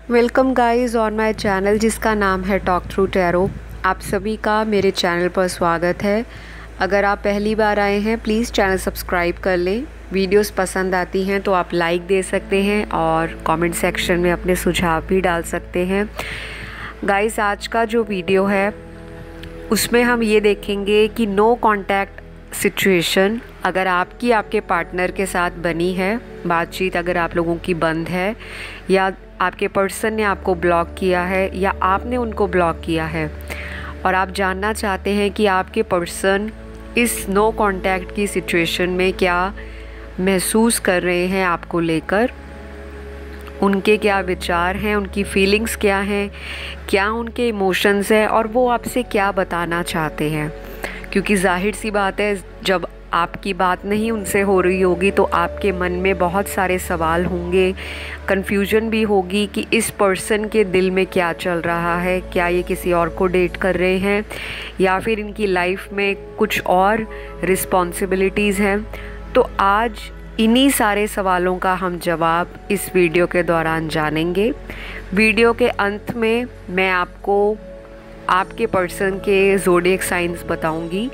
Welcome guys on my channel जिसका नाम है टॉक थ्रू टैरो। आप सभी का मेरे चैनल पर स्वागत है। अगर आप पहली बार आए हैं प्लीज़ चैनल सब्सक्राइब कर लें। वीडियोस पसंद आती हैं तो आप लाइक दे सकते हैं और कमेंट सेक्शन में अपने सुझाव भी डाल सकते हैं। गाइस आज का जो वीडियो है उसमें हम ये देखेंगे कि नो कांटेक्ट सिचुएशन अगर आपकी आपके पार्टनर के साथ बनी है, बातचीत अगर आप लोगों की बंद है या आपके पर्सन ने आपको ब्लॉक किया है या आपने उनको ब्लॉक किया है और आप जानना चाहते हैं कि आपके पर्सन इस नो कांटेक्ट की सिचुएशन में क्या महसूस कर रहे हैं आपको लेकर, उनके क्या विचार हैं, उनकी फीलिंग्स क्या हैं, क्या उनके इमोशंस हैं और वो आपसे क्या बताना चाहते हैं। क्योंकि जाहिर सी बात है जब आपकी बात नहीं उनसे हो रही होगी तो आपके मन में बहुत सारे सवाल होंगे, कन्फ्यूजन भी होगी कि इस पर्सन के दिल में क्या चल रहा है, क्या ये किसी और को डेट कर रहे हैं या फिर इनकी लाइफ में कुछ और रिस्पॉन्सिबिलिटीज़ हैं। तो आज इन्हीं सारे सवालों का हम जवाब इस वीडियो के दौरान जानेंगे। वीडियो के अंत में मैं आपको आपके पर्सन के ज़ोडिएक साइंस बताऊंगी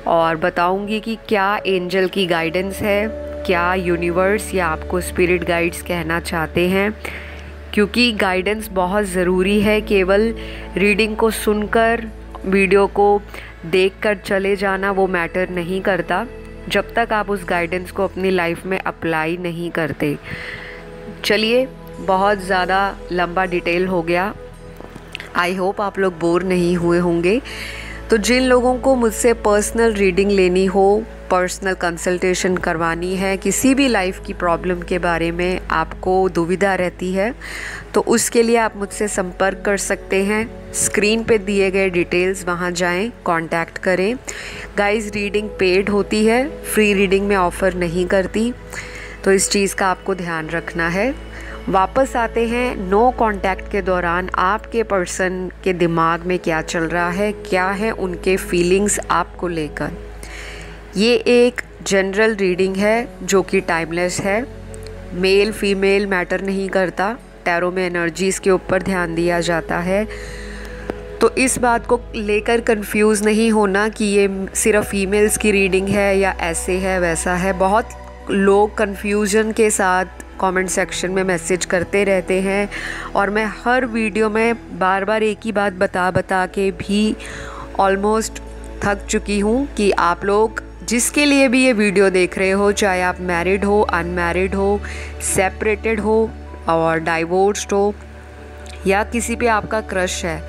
और बताऊंगी कि क्या एंजल की गाइडेंस है, क्या यूनिवर्स या आपको स्पिरिट गाइड्स कहना चाहते हैं। क्योंकि गाइडेंस बहुत ज़रूरी है, केवल रीडिंग को सुनकर वीडियो को देखकर चले जाना वो मैटर नहीं करता जब तक आप उस गाइडेंस को अपनी लाइफ में अप्लाई नहीं करते। चलिए, बहुत ज़्यादा लंबा डिटेल हो गया, आई होप आप लोग बोर नहीं हुए होंगे। तो जिन लोगों को मुझसे पर्सनल रीडिंग लेनी हो, पर्सनल कंसल्टेशन करवानी है, किसी भी लाइफ की प्रॉब्लम के बारे में आपको दुविधा रहती है तो उसके लिए आप मुझसे संपर्क कर सकते हैं। स्क्रीन पे दिए गए डिटेल्स वहाँ जाएं, कांटेक्ट करें। गाइस रीडिंग पेड होती है, फ्री रीडिंग में ऑफ़र नहीं करती, तो इस चीज़ का आपको ध्यान रखना है। वापस आते हैं नो कांटेक्ट के दौरान आपके पर्सन के दिमाग में क्या चल रहा है, क्या है उनके फीलिंग्स आपको लेकर। ये एक जनरल रीडिंग है जो कि टाइमलेस है, मेल फीमेल मैटर नहीं करता। टैरो में एनर्जीज़ के ऊपर ध्यान दिया जाता है, तो इस बात को लेकर कंफ्यूज नहीं होना कि ये सिर्फ फीमेल्स की रीडिंग है या ऐसे है वैसा है। बहुत लोग कंफ्यूजन के साथ कमेंट सेक्शन में मैसेज करते रहते हैं और मैं हर वीडियो में बार बार एक ही बात बता के भी ऑलमोस्ट थक चुकी हूँ कि आप लोग जिसके लिए भी ये वीडियो देख रहे हो, चाहे आप मैरिड हो, अनमैरिड हो, सेपरेटेड हो और डाइवोर्स्ड हो या किसी पे आपका क्रश है,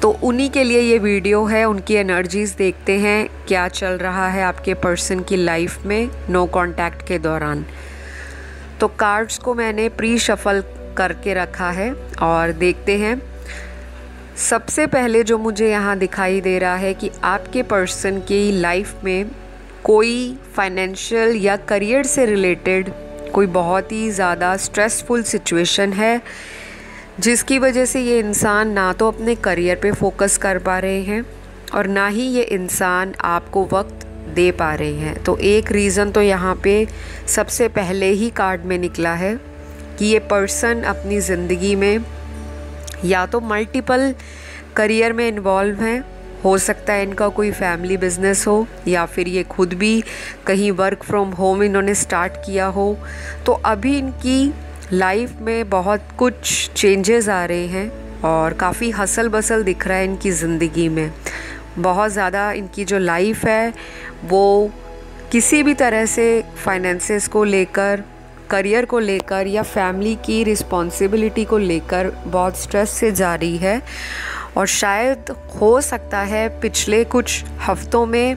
तो उन्हीं के लिए ये वीडियो है। उनकी एनर्जीज़ देखते हैं क्या चल रहा है आपके पर्सन की लाइफ में नो कांटेक्ट के दौरान। तो कार्ड्स को मैंने प्री शफल करके रखा है और देखते हैं। सबसे पहले जो मुझे यहाँ दिखाई दे रहा है कि आपके पर्सन की लाइफ में कोई फाइनेंशियल या करियर से रिलेटेड कोई बहुत ही ज़्यादा स्ट्रेसफुल सिचुएशन है जिसकी वजह से ये इंसान ना तो अपने करियर पे फोकस कर पा रहे हैं और ना ही ये इंसान आपको वक्त दे पा रहे हैं। तो एक रीज़न तो यहाँ पे सबसे पहले ही कार्ड में निकला है कि ये पर्सन अपनी ज़िंदगी में या तो मल्टीपल करियर में इन्वॉल्व हैं, हो सकता है इनका कोई फैमिली बिजनेस हो या फिर ये खुद भी कहीं वर्क फ्रॉम होम इन्होंने स्टार्ट किया हो। तो अभी इनकी लाइफ में बहुत कुछ चेंजेस आ रहे हैं और काफ़ी हसल बसल दिख रहा है इनकी ज़िंदगी में। बहुत ज़्यादा इनकी जो लाइफ है वो किसी भी तरह से फाइनेंसेस को लेकर, करियर को लेकर या फैमिली की रिस्पॉन्सिबिलिटी को लेकर बहुत स्ट्रेस से जा रही है और शायद हो सकता है पिछले कुछ हफ्तों में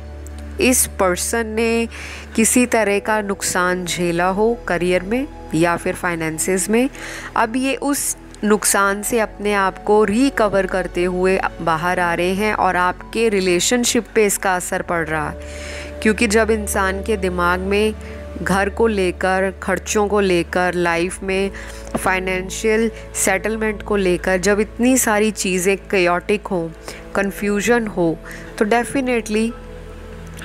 इस पर्सन ने किसी तरह का नुकसान झेला हो करियर में या फिर फाइनेंसेस में। अब ये उस नुकसान से अपने आप को रिकवर करते हुए बाहर आ रहे हैं और आपके रिलेशनशिप पे इसका असर पड़ रहा है। क्योंकि जब इंसान के दिमाग में घर को लेकर, खर्चों को लेकर, लाइफ में फाइनेंशियल सेटलमेंट को लेकर जब इतनी सारी चीज़ें केयोटिक हो, कन्फ्यूजन हो, तो डेफिनेटली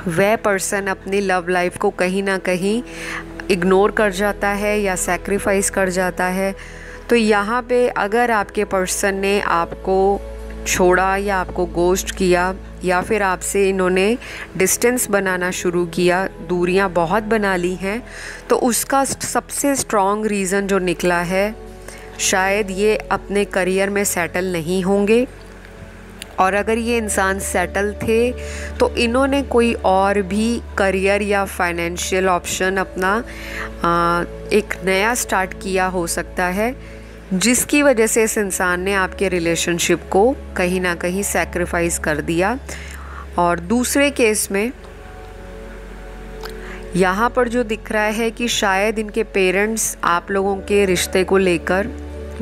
वह पर्सन अपनी लव लाइफ को कहीं ना कहीं इग्नोर कर जाता है या सैक्रिफाइस कर जाता है। तो यहाँ पे अगर आपके पर्सन ने आपको छोड़ा या आपको गोस्ट किया या फिर आपसे इन्होंने डिस्टेंस बनाना शुरू किया, दूरियां बहुत बना ली हैं, तो उसका सबसे स्ट्रॉन्ग रीज़न जो निकला है, शायद ये अपने करियर में सेटल नहीं होंगे। और अगर ये इंसान सेटल थे तो इन्होंने कोई और भी करियर या फाइनेंशियल ऑप्शन अपना एक नया स्टार्ट किया हो सकता है, जिसकी वजह से इस इंसान ने आपके रिलेशनशिप को कहीं ना कहीं सैक्रिफाइस कर दिया। और दूसरे केस में यहाँ पर जो दिख रहा है कि शायद इनके पेरेंट्स आप लोगों के रिश्ते को लेकर,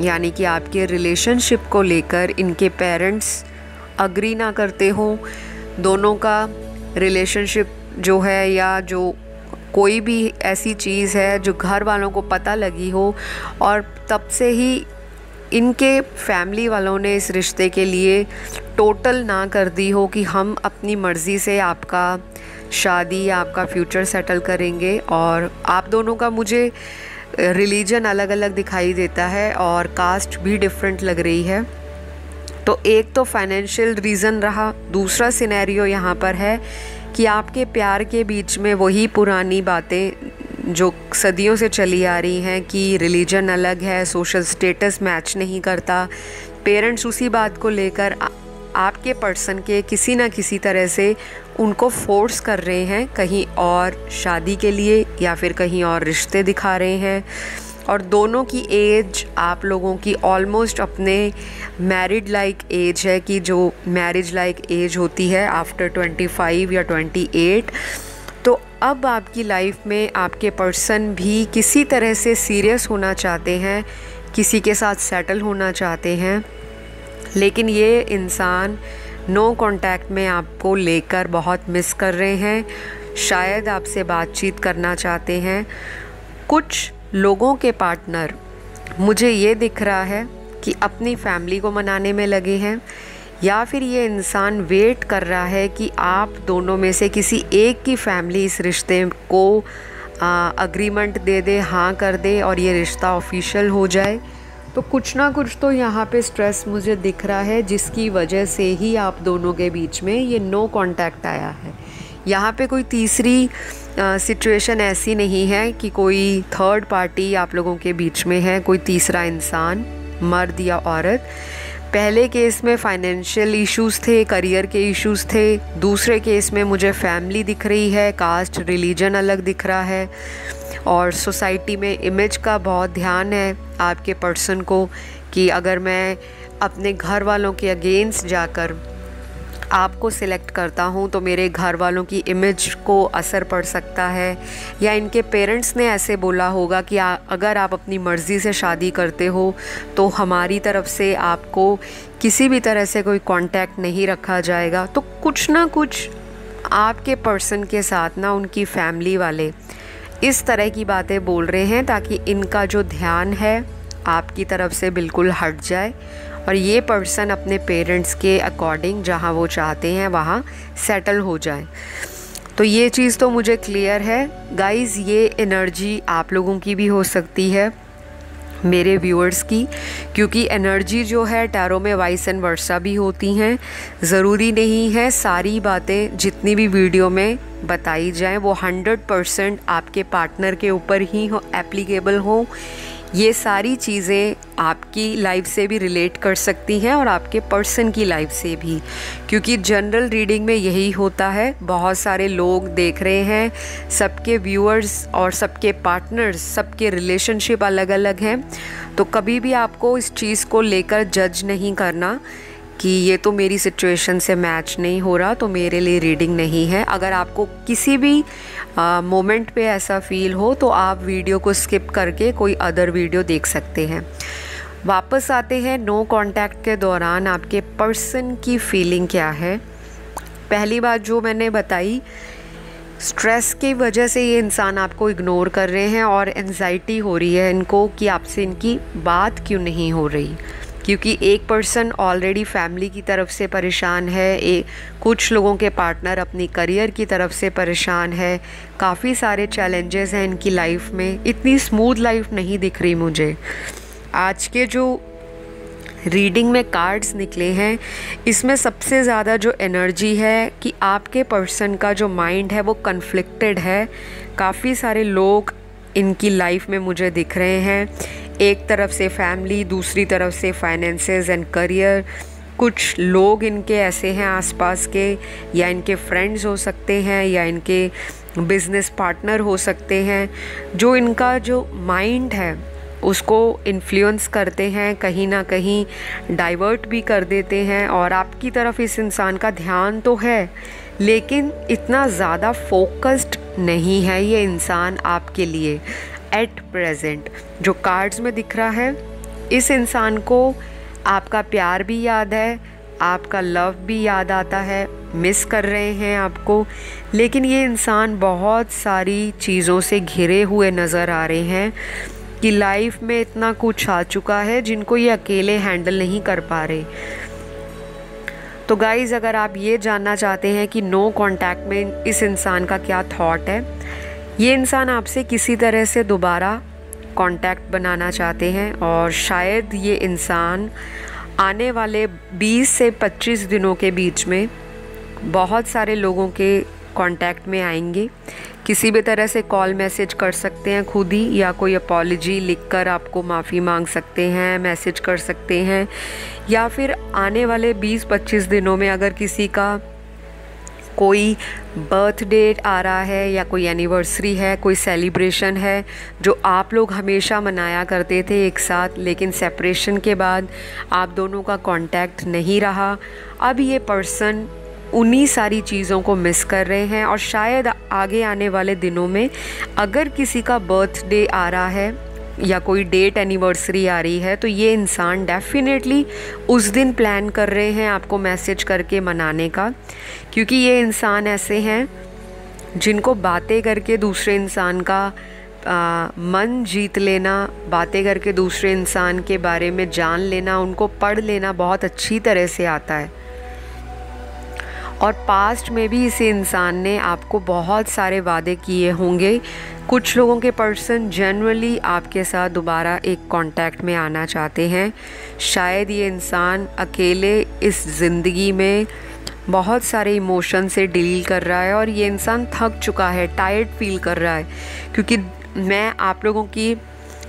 यानी कि आपके रिलेशनशिप को लेकर इनके पेरेंट्स अग्री ना करते हो। दोनों का रिलेशनशिप जो है या जो कोई भी ऐसी चीज़ है जो घर वालों को पता लगी हो और तब से ही इनके फैमिली वालों ने इस रिश्ते के लिए टोटल ना कर दी हो कि हम अपनी मर्ज़ी से आपका शादी या आपका फ्यूचर सेटल करेंगे। और आप दोनों का मुझे रिलीजन अलग अलग दिखाई देता है और कास्ट भी डिफरेंट लग रही है। तो एक तो फाइनेंशियल रीज़न रहा, दूसरा सिनेरियो यहाँ पर है कि आपके प्यार के बीच में वही पुरानी बातें जो सदियों से चली आ रही हैं कि रिलीजन अलग है, सोशल स्टेटस मैच नहीं करता। पेरेंट्स उसी बात को लेकर आपके पर्सन के किसी न किसी तरह से उनको फोर्स कर रहे हैं कहीं और शादी के लिए या फिर कहीं और रिश्ते दिखा रहे हैं। और दोनों की एज आप लोगों की ऑलमोस्ट अपने मैरिड लाइक एज है, कि जो मैरिज लाइक एज होती है आफ्टर 25 या 28। तो अब आपकी लाइफ में आपके पर्सन भी किसी तरह से सीरियस होना चाहते हैं, किसी के साथ सेटल होना चाहते हैं, लेकिन ये इंसान नो कांटेक्ट में आपको लेकर बहुत मिस कर रहे हैं। शायद आपसे बातचीत करना चाहते हैं। कुछ लोगों के पार्टनर मुझे ये दिख रहा है कि अपनी फैमिली को मनाने में लगे हैं, या फिर ये इंसान वेट कर रहा है कि आप दोनों में से किसी एक की फैमिली इस रिश्ते को अग्रीमेंट दे दे, हाँ कर दे और ये रिश्ता ऑफिशियल हो जाए। तो कुछ ना कुछ तो यहाँ पे स्ट्रेस मुझे दिख रहा है, जिसकी वजह से ही आप दोनों के बीच में ये नो कांटेक्ट आया है। यहाँ पे कोई तीसरी सिचुएशन ऐसी नहीं है कि कोई थर्ड पार्टी आप लोगों के बीच में है, कोई तीसरा इंसान, मर्द या औरत। पहले केस में फाइनेंशियल इश्यूज़ थे, करियर के इश्यूज़ थे। दूसरे केस में मुझे फैमिली दिख रही है, कास्ट रिलीजन अलग दिख रहा है, और सोसाइटी में इमेज का बहुत ध्यान है आपके पर्सन को कि अगर मैं अपने घर वालों के अगेंस्ट जाकर आपको सिलेक्ट करता हूँ तो मेरे घर वालों की इमेज को असर पड़ सकता है, या इनके पेरेंट्स ने ऐसे बोला होगा कि अगर आप अपनी मर्ज़ी से शादी करते हो तो हमारी तरफ से आपको किसी भी तरह से कोई कांटेक्ट नहीं रखा जाएगा। तो कुछ ना कुछ आपके पर्सन के साथ ना उनकी फैमिली वाले इस तरह की बातें बोल रहे हैं ताकि इनका जो ध्यान है आपकी तरफ से बिल्कुल हट जाए और ये पर्सन अपने पेरेंट्स के अकॉर्डिंग जहाँ वो चाहते हैं वहाँ सेटल हो जाए। तो ये चीज़ तो मुझे क्लियर है गाइज़। ये एनर्जी आप लोगों की भी हो सकती है, मेरे व्यूअर्स की, क्योंकि एनर्जी जो है टैरो में वाइस एंड वर्सा भी होती हैं। ज़रूरी नहीं है सारी बातें जितनी भी वीडियो में बताई जाएं वो 100% आपके पार्टनर के ऊपर ही हो एप्लीकेबल हो। ये सारी चीज़ें आपकी लाइफ से भी रिलेट कर सकती हैं और आपके पर्सन की लाइफ से भी, क्योंकि जनरल रीडिंग में यही होता है। बहुत सारे लोग देख रहे हैं, सबके व्यूअर्स और सबके पार्टनर्स, सबके रिलेशनशिप अलग अलग हैं। तो कभी भी आपको इस चीज़ को लेकर जज नहीं करना कि ये तो मेरी सिचुएशन से मैच नहीं हो रहा तो मेरे लिए रीडिंग नहीं है। अगर आपको किसी भी मोमेंट पे ऐसा फील हो तो आप वीडियो को स्किप करके कोई अदर वीडियो देख सकते हैं। वापस आते हैं नो कांटेक्ट के दौरान आपके पर्सन की फीलिंग क्या है। पहली बात जो मैंने बताई, स्ट्रेस की वजह से ये इंसान आपको इग्नोर कर रहे हैं और एंजाइटी हो रही है इनको कि आपसे इनकी बात क्यों नहीं हो रही, क्योंकि एक पर्सन ऑलरेडी फैमिली की तरफ से परेशान है, कुछ लोगों के पार्टनर अपनी करियर की तरफ से परेशान है, काफ़ी सारे चैलेंजेस हैं इनकी लाइफ में, इतनी स्मूथ लाइफ नहीं दिख रही मुझे। आज के जो रीडिंग में कार्ड्स निकले हैं, इसमें सबसे ज़्यादा जो एनर्जी है कि आपके पर्सन का जो माइंड है वो कन्फ्लिक्टेड है। काफ़ी सारे लोग इनकी लाइफ में मुझे दिख रहे हैं, एक तरफ से फैमिली, दूसरी तरफ से फाइनेंसेस एंड करियर। कुछ लोग इनके ऐसे हैं आसपास के, या इनके फ्रेंड्स हो सकते हैं, या इनके बिजनेस पार्टनर हो सकते हैं, जो इनका जो माइंड है उसको इन्फ्लुएंस करते हैं, कहीं ना कहीं डाइवर्ट भी कर देते हैं। और आपकी तरफ इस इंसान का ध्यान तो है, लेकिन इतना ज़्यादा फोकस्ड नहीं है ये इंसान आपके लिए एट प्रेजेंट। जो कार्ड्स में दिख रहा है, इस इंसान को आपका प्यार भी याद है, आपका लव भी याद आता है, मिस कर रहे हैं आपको, लेकिन ये इंसान बहुत सारी चीज़ों से घिरे हुए नज़र आ रहे हैं कि लाइफ में इतना कुछ आ चुका है जिनको ये अकेले हैंडल नहीं कर पा रहे। तो गाइज़, अगर आप ये जानना चाहते हैं कि नो कांटेक्ट में इस इंसान का क्या थॉट है, ये इंसान आपसे किसी तरह से दोबारा कांटेक्ट बनाना चाहते हैं, और शायद ये इंसान आने वाले 20 से 25 दिनों के बीच में बहुत सारे लोगों के कांटेक्ट में आएंगे। किसी भी तरह से कॉल मैसेज कर सकते हैं खुद ही, या कोई अपॉलजी लिखकर आपको माफ़ी मांग सकते हैं, मैसेज कर सकते हैं, या फिर आने वाले 20-25 दिनों में अगर किसी का कोई बर्थडे आ रहा है या कोई एनिवर्सरी है, कोई सेलिब्रेशन है जो आप लोग हमेशा मनाया करते थे एक साथ, लेकिन सेपरेशन के बाद आप दोनों का कांटेक्ट नहीं रहा, अब ये पर्सन उन्हीं सारी चीज़ों को मिस कर रहे हैं। और शायद आगे आने वाले दिनों में अगर किसी का बर्थडे आ रहा है या कोई डेट एनिवर्सरी आ रही है, तो ये इंसान डेफिनेटली उस दिन प्लान कर रहे हैं आपको मैसेज करके मनाने का, क्योंकि ये इंसान ऐसे हैं जिनको बातें करके दूसरे इंसान का मन जीत लेना, बातें करके दूसरे इंसान के बारे में जान लेना, उनको पढ़ लेना बहुत अच्छी तरह से आता है। और पास्ट में भी इस इंसान ने आपको बहुत सारे वादे किए होंगे। कुछ लोगों के पर्सन जनरली आपके साथ दोबारा एक कांटेक्ट में आना चाहते हैं। शायद ये इंसान अकेले इस ज़िंदगी में बहुत सारे इमोशन से डील कर रहा है, और ये इंसान थक चुका है, टायर्ड फील कर रहा है। क्योंकि मैं आप लोगों की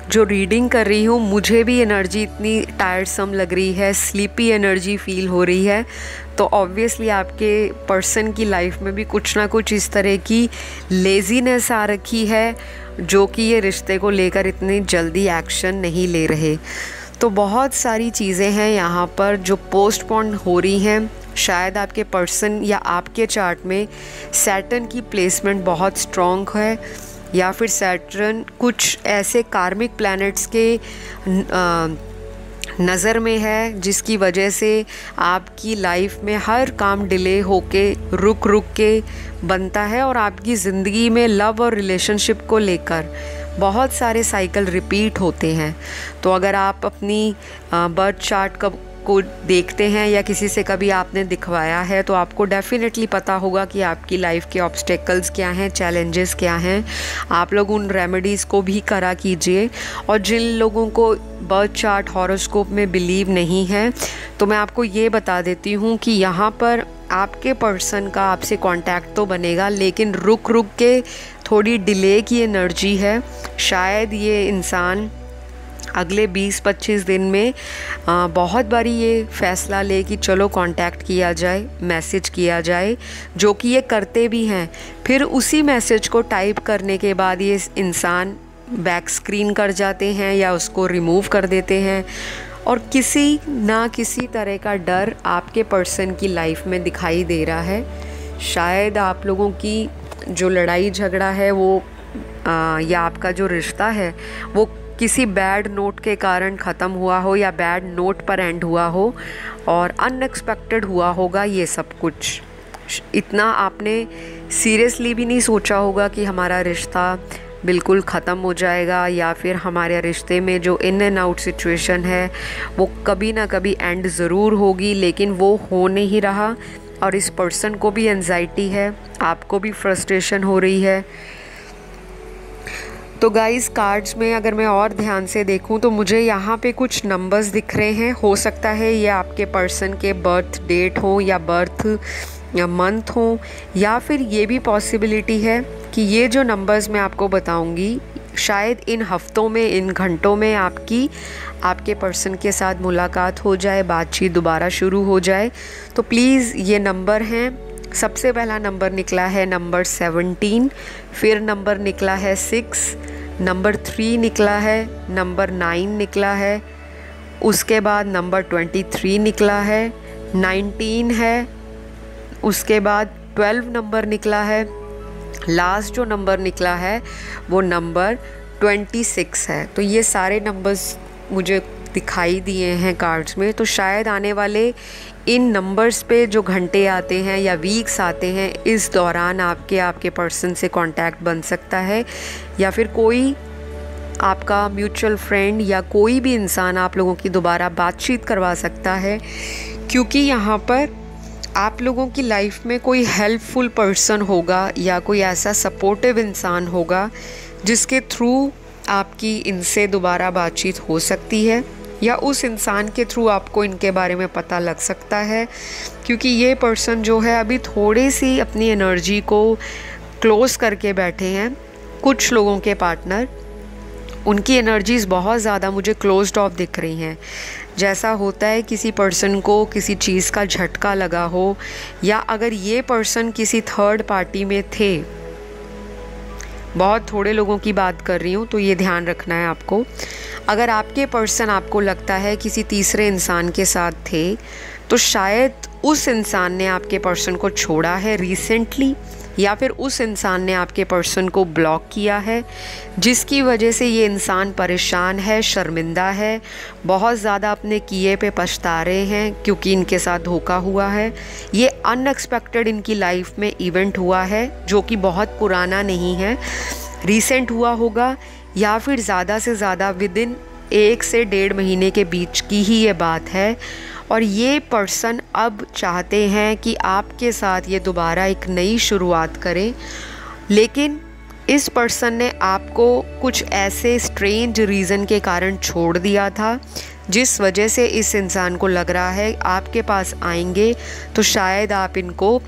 जो रीडिंग कर रही हूँ, मुझे भी एनर्जी इतनी टायर्डसम लग रही है, स्लीपी एनर्जी फील हो रही है। तो ऑब्वियसली आपके पर्सन की लाइफ में भी कुछ ना कुछ इस तरह की लेज़ीनेस आ रखी है, जो कि ये रिश्ते को लेकर इतनी जल्दी एक्शन नहीं ले रहे। तो बहुत सारी चीज़ें हैं यहाँ पर जो पोस्टपोन हो रही हैं। शायद आपके पर्सन या आपके चार्ट में सैटर्न की प्लेसमेंट बहुत स्ट्रॉन्ग है, या फिर सैटर्न कुछ ऐसे कार्मिक प्लैनेट्स के नज़र में है जिसकी वजह से आपकी लाइफ में हर काम डिले होके रुक के बनता है, और आपकी ज़िंदगी में लव और रिलेशनशिप को लेकर बहुत सारे साइकिल रिपीट होते हैं। तो अगर आप अपनी बर्थ चार्ट को देखते हैं या किसी से कभी आपने दिखवाया है, तो आपको डेफिनेटली पता होगा कि आपकी लाइफ के ऑब्स्टेकल्स क्या हैं, चैलेंजेस क्या हैं। आप लोग उन रेमेडीज़ को भी करा कीजिए। और जिन लोगों को बर्थ चार्ट हॉरोस्कोप में बिलीव नहीं है, तो मैं आपको ये बता देती हूँ कि यहाँ पर आपके पर्सन का आपसे कांटेक्ट तो बनेगा, लेकिन रुक के थोड़ी डिले की एनर्जी है। शायद ये इंसान अगले 20-25 दिन में बहुत बारी ये फ़ैसला ले कि चलो कांटेक्ट किया जाए, मैसेज किया जाए, जो कि ये करते भी हैं। फिर उसी मैसेज को टाइप करने के बाद ये इंसान बैक स्क्रीन कर जाते हैं या उसको रिमूव कर देते हैं, और किसी ना किसी तरह का डर आपके पर्सन की लाइफ में दिखाई दे रहा है। शायद आप लोगों की जो लड़ाई झगड़ा है वो या आपका जो रिश्ता है वो किसी बैड नोट के कारण ख़त्म हुआ हो, या बैड नोट पर एंड हुआ हो, और अनएक्सपेक्टेड हुआ होगा ये सब कुछ। इतना आपने सीरियसली भी नहीं सोचा होगा कि हमारा रिश्ता बिल्कुल ख़त्म हो जाएगा, या फिर हमारे रिश्ते में जो इन एंड आउट सिचुएशन है वो कभी ना कभी एंड ज़रूर होगी, लेकिन वो हो नहीं रहा। और इस पर्सन को भी एंजाइटी है, आपको भी फ्रस्ट्रेशन हो रही है। तो गाइस कार्ड्स में अगर मैं और ध्यान से देखूं तो मुझे यहाँ पे कुछ नंबर्स दिख रहे हैं। हो सकता है ये आपके पर्सन के बर्थ डेट हो या बर्थ मंथ हो, या फिर ये भी पॉसिबिलिटी है कि ये जो नंबर्स मैं आपको बताऊंगी शायद इन हफ्तों में, इन घंटों में आपके पर्सन के साथ मुलाकात हो जाए, बातचीत दोबारा शुरू हो जाए। तो प्लीज़ ये नंबर हैं। सबसे पहला नंबर निकला है नंबर 17, फिर नंबर निकला है 6, नंबर 3 निकला है, नंबर 9 निकला है, उसके बाद नंबर 23 निकला है, 19 है, उसके बाद 12 नंबर निकला है, लास्ट जो नंबर निकला है वो नंबर 26 है। तो ये सारे नंबर्स मुझे दिखाई दिए हैं कार्ड्स में। तो शायद आने वाले इन नंबर्स पे जो घंटे आते हैं या वीक्स आते हैं, इस दौरान आपके पर्सन से कांटेक्ट बन सकता है, या फिर कोई आपका म्यूचुअल फ्रेंड या कोई भी इंसान आप लोगों की दोबारा बातचीत करवा सकता है। क्योंकि यहाँ पर आप लोगों की लाइफ में कोई हेल्पफुल पर्सन होगा या कोई ऐसा सपोर्टिव इंसान होगा जिसके थ्रू आपकी इनसे दोबारा बातचीत हो सकती है, या उस इंसान के थ्रू आपको इनके बारे में पता लग सकता है। क्योंकि ये पर्सन जो है अभी थोड़ी सी अपनी एनर्जी को क्लोज करके बैठे हैं। कुछ लोगों के पार्टनर, उनकी एनर्जीज़ बहुत ज़्यादा मुझे क्लोज्ड ऑफ दिख रही हैं। जैसा होता है किसी पर्सन को किसी चीज़ का झटका लगा हो, या अगर ये पर्सन किसी थर्ड पार्टी में थे, बहुत थोड़े लोगों की बात कर रही हूँ तो ये ध्यान रखना है आपको। अगर आपके पर्सन आपको लगता है किसी तीसरे इंसान के साथ थे, तो शायद उस इंसान ने आपके पर्सन को छोड़ा है रिसेंटली, या फिर उस इंसान ने आपके पर्सन को ब्लॉक किया है, जिसकी वजह से ये इंसान परेशान है, शर्मिंदा है, बहुत ज़्यादा अपने किए पे पछता रहे हैं क्योंकि इनके साथ धोखा हुआ है। ये अनएक्सपेक्टेड इनकी लाइफ में इवेंट हुआ है जो कि बहुत पुराना नहीं है, रीसेंट हुआ होगा, या फिर ज़्यादा से ज़्यादा विदिन 1 से 1.5 महीने के बीच की ही ये बात है। और ये पर्सन अब चाहते हैं कि आपके साथ ये दोबारा एक नई शुरुआत करें, लेकिन इस पर्सन ने आपको कुछ ऐसे स्ट्रेंज रीज़न के कारण छोड़ दिया था, जिस वजह से इस इंसान को लग रहा है आपके पास आएंगे तो शायद आप इनको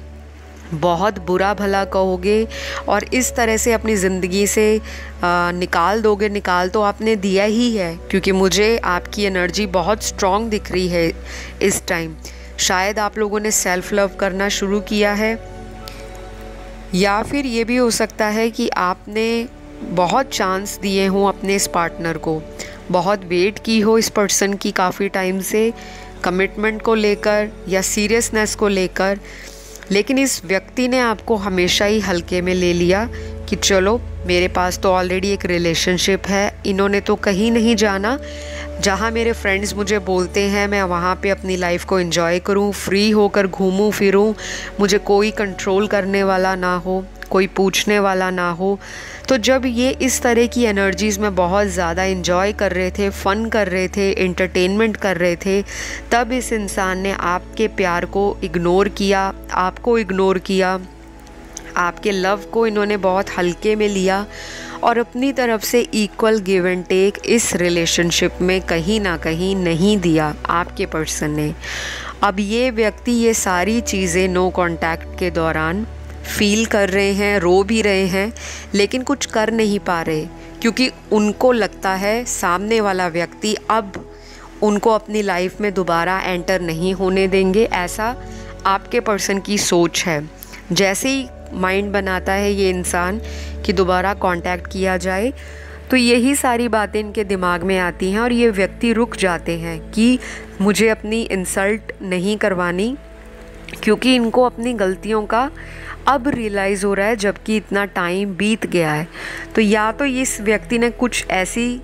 बहुत बुरा भला कहोगे और इस तरह से अपनी ज़िंदगी से निकाल दोगे। निकाल तो आपने दिया ही है, क्योंकि मुझे आपकी एनर्जी बहुत स्ट्रॉन्ग दिख रही है इस टाइम। शायद आप लोगों ने सेल्फ़ लव करना शुरू किया है, या फिर ये भी हो सकता है कि आपने बहुत चांस दिए हों अपने इस पार्टनर को, बहुत वेट की हो इस पर्सन की काफ़ी टाइम से, कमिटमेंट को लेकर या सीरियसनेस को लेकर, लेकिन इस व्यक्ति ने आपको हमेशा ही हल्के में ले लिया कि चलो मेरे पास तो ऑलरेडी एक रिलेशनशिप है, इन्होंने तो कहीं नहीं जाना, जहाँ मेरे फ्रेंड्स मुझे बोलते हैं मैं वहाँ पे अपनी लाइफ को एंजॉय करूँ, फ्री होकर घूमूँ फिरूँ, मुझे कोई कंट्रोल करने वाला ना हो, कोई पूछने वाला ना हो। तो जब ये इस तरह की एनर्जीज़ में बहुत ज़्यादा एंजॉय कर रहे थे, फ़न कर रहे थे, एंटरटेनमेंट कर रहे थे, तब इस इंसान ने आपके प्यार को इग्नोर किया, आपको इग्नोर किया, आपके लव को इन्होंने बहुत हल्के में लिया और अपनी तरफ से इक्वल गिव एंड टेक इस रिलेशनशिप में कहीं ना कहीं नहीं दिया आपके पर्सन ने। अब ये व्यक्ति ये सारी चीज़ें नो कांटेक्ट के दौरान फील कर रहे हैं, रो भी रहे हैं, लेकिन कुछ कर नहीं पा रहे, क्योंकि उनको लगता है सामने वाला व्यक्ति अब उनको अपनी लाइफ में दोबारा एंटर नहीं होने देंगे। ऐसा आपके पर्सन की सोच है। जैसे ही माइंड बनाता है ये इंसान कि दोबारा कांटेक्ट किया जाए, तो यही सारी बातें इनके दिमाग में आती हैं और ये व्यक्ति रुक जाते हैं कि मुझे अपनी इंसल्ट नहीं करवानी, क्योंकि इनको अपनी गलतियों का अब रियलाइज़ हो रहा है, जबकि इतना टाइम बीत गया है। तो या तो इस व्यक्ति ने कुछ ऐसी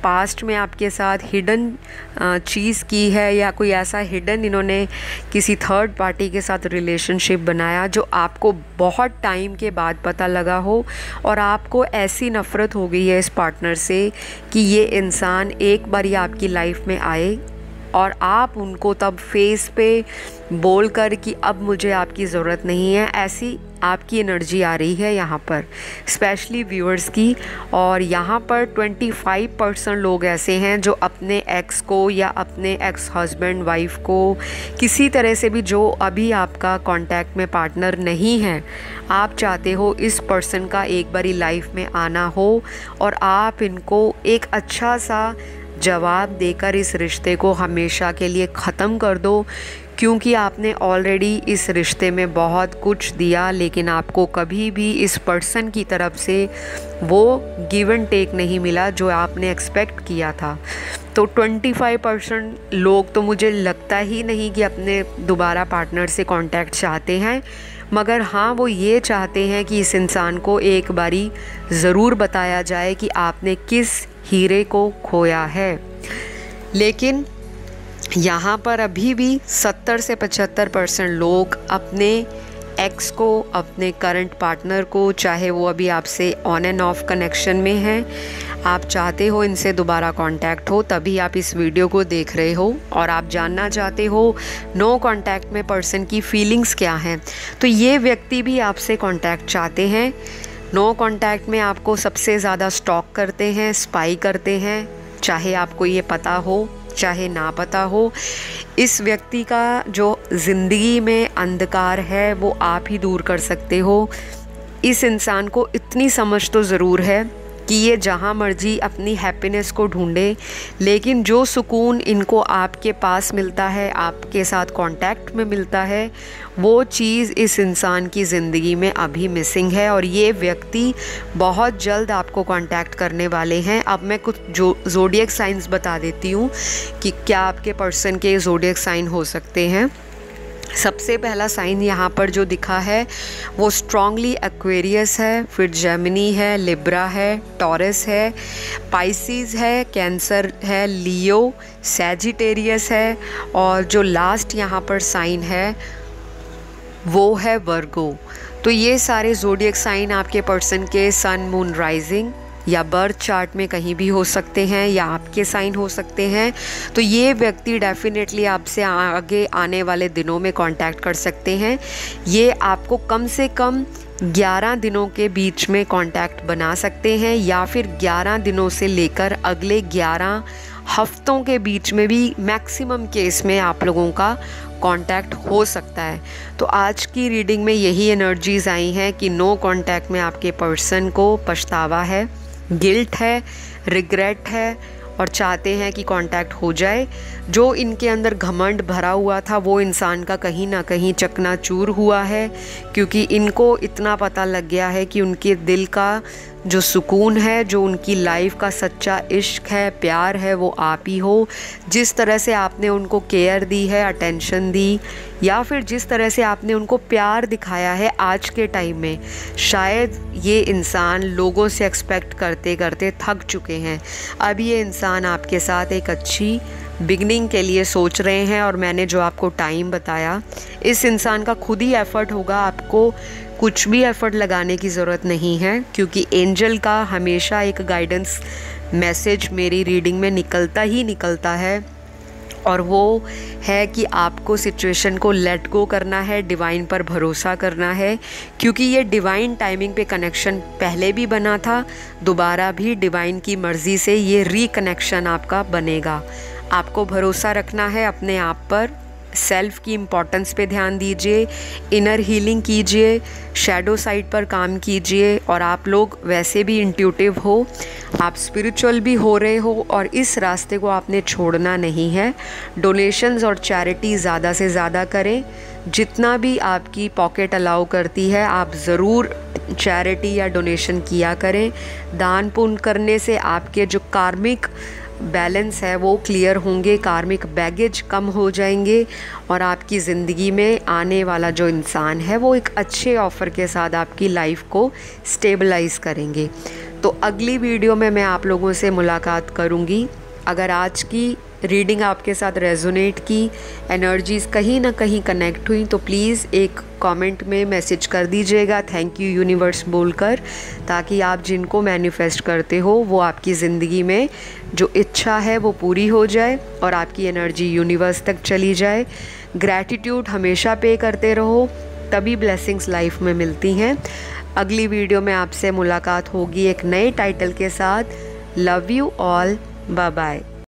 पास्ट में आपके साथ हिडन चीज़ की है, या कोई ऐसा हिडन इन्होंने किसी थर्ड पार्टी के साथ रिलेशनशिप बनाया जो आपको बहुत टाइम के बाद पता लगा हो, और आपको ऐसी नफ़रत हो गई है इस पार्टनर से कि ये इंसान एक बार ही आपकी लाइफ में आए और आप उनको तब फेस पे बोल कर कि अब मुझे आपकी ज़रूरत नहीं है, ऐसी आपकी एनर्जी आ रही है यहाँ पर, स्पेशली व्यूअर्स की। और यहाँ पर 25% लोग ऐसे हैं जो अपने एक्स को या अपने एक्स हस्बैंड वाइफ को किसी तरह से भी, जो अभी आपका कांटेक्ट में पार्टनर नहीं है, आप चाहते हो इस पर्सन का एक बारी लाइफ में आना हो और आप इनको एक अच्छा सा जवाब देकर इस रिश्ते को हमेशा के लिए ख़त्म कर दो, क्योंकि आपने ऑलरेडी इस रिश्ते में बहुत कुछ दिया, लेकिन आपको कभी भी इस पर्सन की तरफ से वो गिव एंड टेक नहीं मिला जो आपने एक्सपेक्ट किया था। तो 25% लोग तो मुझे लगता ही नहीं कि अपने दोबारा पार्टनर से कांटेक्ट चाहते हैं, मगर हाँ वो ये चाहते हैं कि इस इंसान को एक बारी ज़रूर बताया जाए कि आपने किस हीरे को खोया है। लेकिन यहाँ पर अभी भी 70 से 75% लोग अपने एक्स को, अपने करंट पार्टनर को, चाहे वो अभी आपसे ऑन एंड ऑफ कनेक्शन में हैं, आप चाहते हो इनसे दोबारा कांटेक्ट हो, तभी आप इस वीडियो को देख रहे हो और आप जानना चाहते हो नो कांटेक्ट में पर्सन की फीलिंग्स क्या हैं। तो ये व्यक्ति भी आपसे कांटेक्ट चाहते हैं। नो कांटेक्ट में आपको सबसे ज़्यादा स्टॉक करते हैं, स्पाई करते हैं, चाहे आपको ये पता हो चाहे ना पता हो। इस व्यक्ति का जो ज़िंदगी में अंधकार है वो आप ही दूर कर सकते हो। इस इंसान को इतनी समझ तो ज़रूर है कि ये जहाँ मर्जी अपनी हैप्पीनेस को ढूंढे, लेकिन जो सुकून इनको आपके पास मिलता है, आपके साथ कांटेक्ट में मिलता है, वो चीज़ इस इंसान की ज़िंदगी में अभी मिसिंग है। और ये व्यक्ति बहुत जल्द आपको कांटेक्ट करने वाले हैं। अब मैं कुछ जो ज़ोडिएक साइंस बता देती हूँ कि क्या आपके पर्सन के ज़ोडिएक साइन हो सकते हैं। सबसे पहला साइन यहाँ पर जो दिखा है वो स्ट्रांगली एक्वेरियस है, फिर जेमिनी है, लिब्रा है, टॉरस है, पाइसिस है, कैंसर है, लियो, सैजिटेरियस है, और जो लास्ट यहाँ पर साइन है वो है वर्गो। तो ये सारे ज़ोडिएक साइन आपके पर्सन के सन, मून, राइजिंग या बर्थ चार्ट में कहीं भी हो सकते हैं या आपके साइन हो सकते हैं। तो ये व्यक्ति डेफिनेटली आपसे आगे आने वाले दिनों में कांटेक्ट कर सकते हैं। ये आपको कम से कम 11 दिनों के बीच में कांटेक्ट बना सकते हैं, या फिर 11 दिनों से लेकर अगले 11 हफ्तों के बीच में भी मैक्सिमम केस में आप लोगों का कांटेक्ट हो सकता है। तो आज की रीडिंग में यही एनर्जीज़ आई हैं कि नो कांटेक्ट में आपके पर्सन को पछतावा है, गिल्ट है, रिग्रेट है और चाहते हैं कि कांटेक्ट हो जाए। जो इनके अंदर घमंड भरा हुआ था वो इंसान का कहीं ना कहीं चकनाचूर हुआ है, क्योंकि इनको इतना पता लग गया है कि उनके दिल का जो सुकून है, जो उनकी लाइफ का सच्चा इश्क है, प्यार है, वो आप ही हो। जिस तरह से आपने उनको केयर दी है, अटेंशन दी, या फिर जिस तरह से आपने उनको प्यार दिखाया है आज के टाइम में, शायद ये इंसान लोगों से एक्सपेक्ट करते करते थक चुके हैं। अब ये इंसान आपके साथ एक अच्छी बिगनिंग के लिए सोच रहे हैं। और मैंने जो आपको टाइम बताया, इस इंसान का खुद ही एफ़र्ट होगा, आपको कुछ भी एफ़र्ट लगाने की ज़रूरत नहीं है, क्योंकि एंजल का हमेशा एक गाइडेंस मैसेज मेरी रीडिंग में निकलता ही निकलता है, और वो है कि आपको सिचुएशन को लेट गो करना है, डिवाइन पर भरोसा करना है, क्योंकि ये डिवाइन टाइमिंग पे कनेक्शन पहले भी बना था, दोबारा भी डिवाइन की मर्ज़ी से ये रिकनेक्शन आपका बनेगा। आपको भरोसा रखना है अपने आप पर, सेल्फ की इम्पोर्टेंस पे ध्यान दीजिए, इनर हीलिंग कीजिए, शैडो साइड पर काम कीजिए। और आप लोग वैसे भी इंट्यूटिव हो, आप स्पिरिचुअल भी हो रहे हो, और इस रास्ते को आपने छोड़ना नहीं है। डोनेशंस और चैरिटी ज़्यादा से ज़्यादा करें, जितना भी आपकी पॉकेट अलाउ करती है आप ज़रूर चैरिटी या डोनेशन किया करें। दान पुण्य करने से आपके जो कार्मिक बैलेंस है वो क्लियर होंगे, कार्मिक बैगेज कम हो जाएंगे, और आपकी ज़िंदगी में आने वाला जो इंसान है वो एक अच्छे ऑफ़र के साथ आपकी लाइफ को स्टेबलाइज करेंगे। तो अगली वीडियो में मैं आप लोगों से मुलाकात करूँगी। अगर आज की रीडिंग आपके साथ रेजोनेट की, एनर्जीज़ कहीं ना कहीं कनेक्ट हुई, तो प्लीज़ एक कमेंट में मैसेज कर दीजिएगा थैंक यू यूनिवर्स बोलकर, ताकि आप जिनको मैनिफेस्ट करते हो वो आपकी ज़िंदगी में जो इच्छा है वो पूरी हो जाए और आपकी एनर्जी यूनिवर्स तक चली जाए। ग्रैटिट्यूड हमेशा पे करते रहो, तभी ब्लेसिंग्स लाइफ में मिलती हैं। अगली वीडियो में आपसे मुलाकात होगी एक नए टाइटल के साथ। Love you all, bye bye.